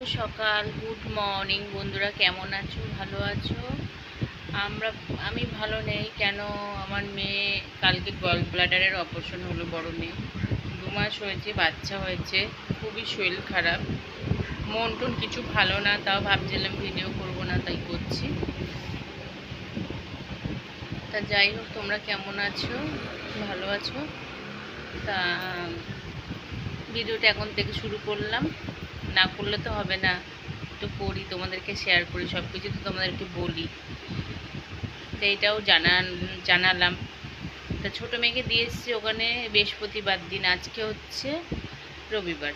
সকাল, good morning বন্ধুরা, কেমন আছো? ভালো আছো? আমি ভালো নেই কেন? আমার মেয়ে কালকে গল ব্লাডারের অপারেশন হলো, বড় মেয়ে 2 মাস হয়েছে, বাচ্চা হয়েছে, খুবই শরীর খারাপ, মন টন কিছু ভালো না। তাও ভাবছিলাম ভিডিও করব না, তাই করছি। তা যাই হোক, তোমরা কেমন আছো? ভালো আছো? তা ভিডিওটা এখন থেকে শুরু করলাম, না করলে তো হবে না, একটু করি, তোমাদেরকে শেয়ার করি, সব কিছু তো তোমাদেরকে বলি। তো এটাও জানালাম। তা ছোটো মেয়েকে দিয়ে এসেছি ওখানে বৃহস্পতিবার দিন, আজকে হচ্ছে রবিবার।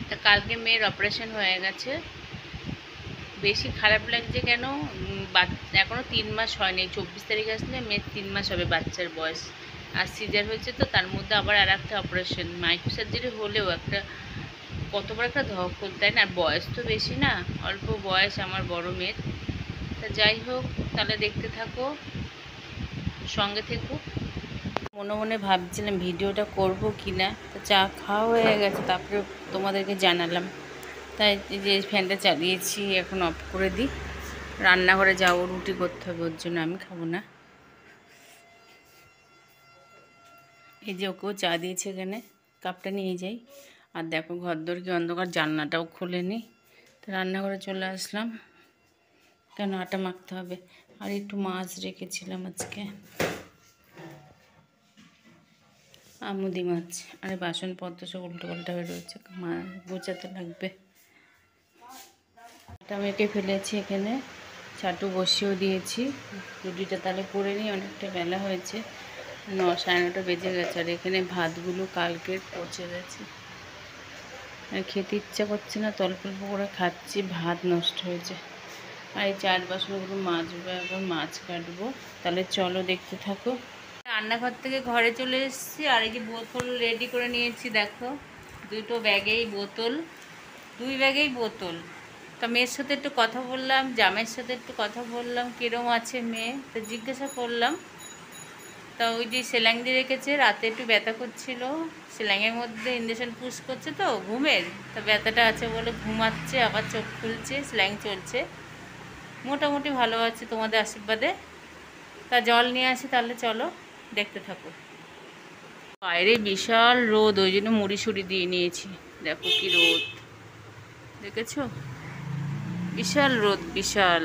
তা কালকে মেয়ের অপারেশন হয়ে গেছে। বেশি খারাপ লাগছে কেন? এখনও 3 মাস হয়নি, 24 তারিখ আসলে মেয়ের 3 মাস হবে, বাচ্চার বয়স। আর সিজার হয়েছে, তো তার মধ্যে আবার আর একটা অপারেশন, মাইক্রো সার্জারি হলেও একটা কত বড় একটা ধকল, তাই না? আর বয়স তো বেশি না, অল্প বয়স আমার বড় মেয়ের। তা যাই হোক, তাহলে দেখতে থাকো, সঙ্গে থেকো। মনে মনে ভাবছিলাম ভিডিওটা করব কি না, তো চা খাওয়া হয়ে গেছে, তারপরে তোমাদেরকে জানালাম। তাই যে ফ্যানটা চালিয়েছি, এখন অফ করে দিই। রান্নাঘরে যাবো, রুটি করতে হবে, ওর জন্য আমি খাবো না। এই যে ওকেও চা দিয়েছে, এখানে কাপটা নিয়ে যাই। আর দেখো ঘরদোর কি অন্ধকার, জানলাটাও খুলেনি। তো রান্নাঘরে চলে আসলাম, কেন আটা মাখতে হবে। আর একটু মাছ রেখেছিলাম আজকে, আমুদি মাছ। আর বাসনপত্র সব উল্টো পাল্টা হয়ে রয়েছে, গোছাতে লাগবে। আটা মেখে ফেলেছি, এখানে চাটু বসিয়েও দিয়েছি। রুটিটা তাহলে করে নিই, অনেকটা বেলা হয়েছে, 9, সাড়ে 9টা বেজে গেছে। আর এখানে ভাতগুলো কালকের পচে গেছে, আর খেতে ইচ্ছা করছে না, অল্প অল্প করে খাচ্ছি, ভাত নষ্ট হয়েছে। আর এই চার বাসনগুলো মাজবো, এখন মাছ কাটবো। তাহলে চলো দেখতে থাকো। রান্নাঘর থেকে ঘরে চলে এসেছি, আর এই যে বোতল রেডি করে নিয়েছি, দেখো দুটো ব্যাগেই বোতল, 2 ব্যাগেই বোতল। তা মেয়ের সাথে একটু কথা বললাম, জামের সাথে একটু কথা বললাম, কিরম আছে মেয়ে, তো জিজ্ঞাসা করলাম। তা ওই যে সেলাইন দিয়ে রেখেছে, রাতে একটু ব্যথা করছিল, সেলাইনের মধ্যে ইঞ্জেকশন পুশ করছে, তো ঘুমের, তা ব্যথাটা আছে বলে ঘুমাচ্ছে, আবার চোখ খুলছে, সেলাইন চলছে, মোটামুটি ভালো আছে তোমাদের আশীর্বাদে। তা জল নিয়ে আসি, তাহলে চলো দেখতে থাকো। বাইরে বিশাল রোদ, ওই জন্য মুড়ি সুড়ি দিয়ে নিয়েছি, দেখো কি রোদ, দেখেছো? বিশাল রোদ, বিশাল।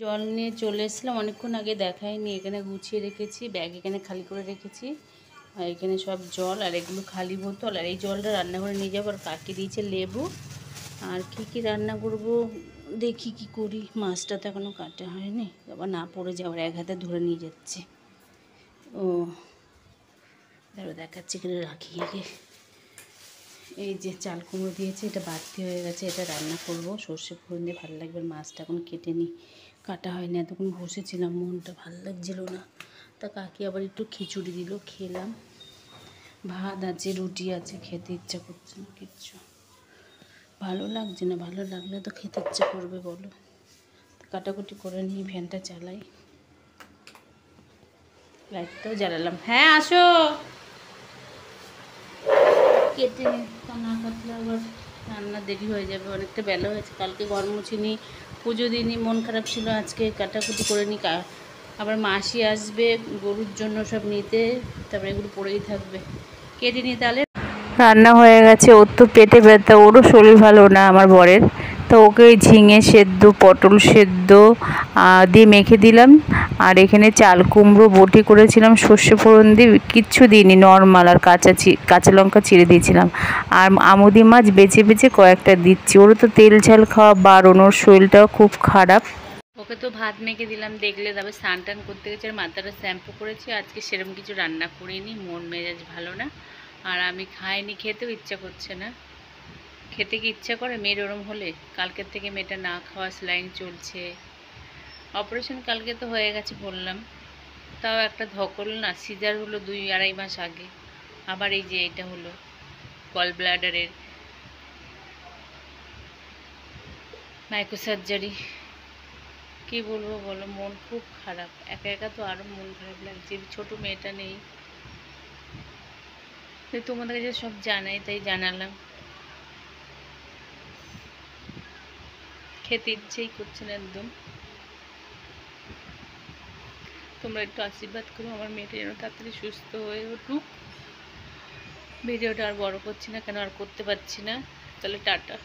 জল নিয়ে চলে এসলাম, অনেকক্ষণ আগে দেখাইনি। এখানে গুছিয়ে রেখেছি, ব্যাগ এখানে খালি করে রেখেছি, আর এখানে সব জল, আর এগুলো খালি বোতল। আর এই জলটা রান্নাঘরে নিয়ে যাবো। আর কাকে দিয়েছে লেবু। আর কি রান্না করব দেখি, কি করি। মাছটা তো এখনও কাটা হয়নি, আবার না পড়ে যাওয়ার, এক হাতে ধরে নিয়ে যাচ্ছে। ও তারপর দেখাচ্ছি, এখানে রাখি আগে। এই যে চাল কুমড়ো দিয়েছে, এটা বাড়তি হয়ে গেছে, এটা রান্না করব, সর্ষে ফোড়ন দিয়ে ভালো লাগবে। মাছটা এখন কেটে নিই, কাটা হয়নি, এতক্ষণ বসেছিলাম, মনটা ভালো লাগছিল না। তা কাকি আবার একটু খিচুড়ি দিল, খেলাম। ভাত আছে, রুটি আছে, খেতে ইচ্ছা করছে না কিচ্ছু, ভালো লাগছে না। ভালো লাগলে তো খেতে ইচ্ছা করবে বলো। কাটাকুটি করে নিই, ফ্যানটা চালাই, লাইটটাও জ্বালালাম। হ্যাঁ আসো, কেটে নি, না কাটলে আবার রান্না দেরি হয়ে যাবে, অনেকটা বেলা হয়েছে। কালকে ঘর মুছিনি, পুজো দিইনি, মন খারাপ ছিল। আজকে কাটাকুটি করে নিই, আবার মাসি আসবে গরুর জন্য সব নিতে, তারপরে এগুলো পড়েই থাকবে, কেটে নিই তাহলে। রান্না হয়ে গেছে, ওর তো পেটে ব্যথা, ওরও শরীর ভালো না আমার বরের। তো ওকে ঝিঙে সেদ্ধ, পটল সেদ্ধ দিয়ে মেখে দিলাম। আর এখানে চাল কুমড়ো বটি করেছিলাম সর্ষে ফোড়ন দিয়ে, কিচ্ছু দিইনি, নর্মাল। আর কাঁচা লঙ্কা চিড়ে দিয়েছিলাম। আর আমুদি মাছ বেছে বেছে কয়েকটা দিচ্ছি, ওরও তো তেল ঝাল খাওয়া বারণ, ওর শরীরটাও খুব খারাপ। ওকে তো ভাত মেখে দিলাম, দেখলে। তারপর স্নান টান করতে গেছে, আর মাথাটা শ্যাম্পু করেছি। আজকে সেরকম কিছু রান্না করিনি, মন মেজাজ ভালো না। আর আমি খাইনি, খেতেও ইচ্ছা করছে না। খেতে কি ইচ্ছা করে মেয়ের ওরম হলে? কালকের থেকে মেয়েটা না খাওয়া, স্যালাইন চলছে, অপারেশন কালকে তো হয়ে গেছে বললাম, তাও একটা ধকল না, সিজার হলো 2-2.5 মাস আগে, আবার এই যে এটা হলো গল ব্লাডারের মাইক্রো সার্জারি। কী বলবো বলো, মন খুব খারাপ, একা একা তো আরও মন খারাপ লাগছে। ছোটো মেয়েটা নেই, তোমাদের কাছে সব জানাই, তাই জানালাম। খেতে ইচ্ছেই করছে না একদম। তোমরা একটু আশীর্বাদ করো আমার মেয়েটা যেন তাড়াতাড়ি সুস্থ হয়ে উঠুক। ভিডিওটা আর বড় করছি না, কেন আর করতে পারছি না। তাহলে টাটা।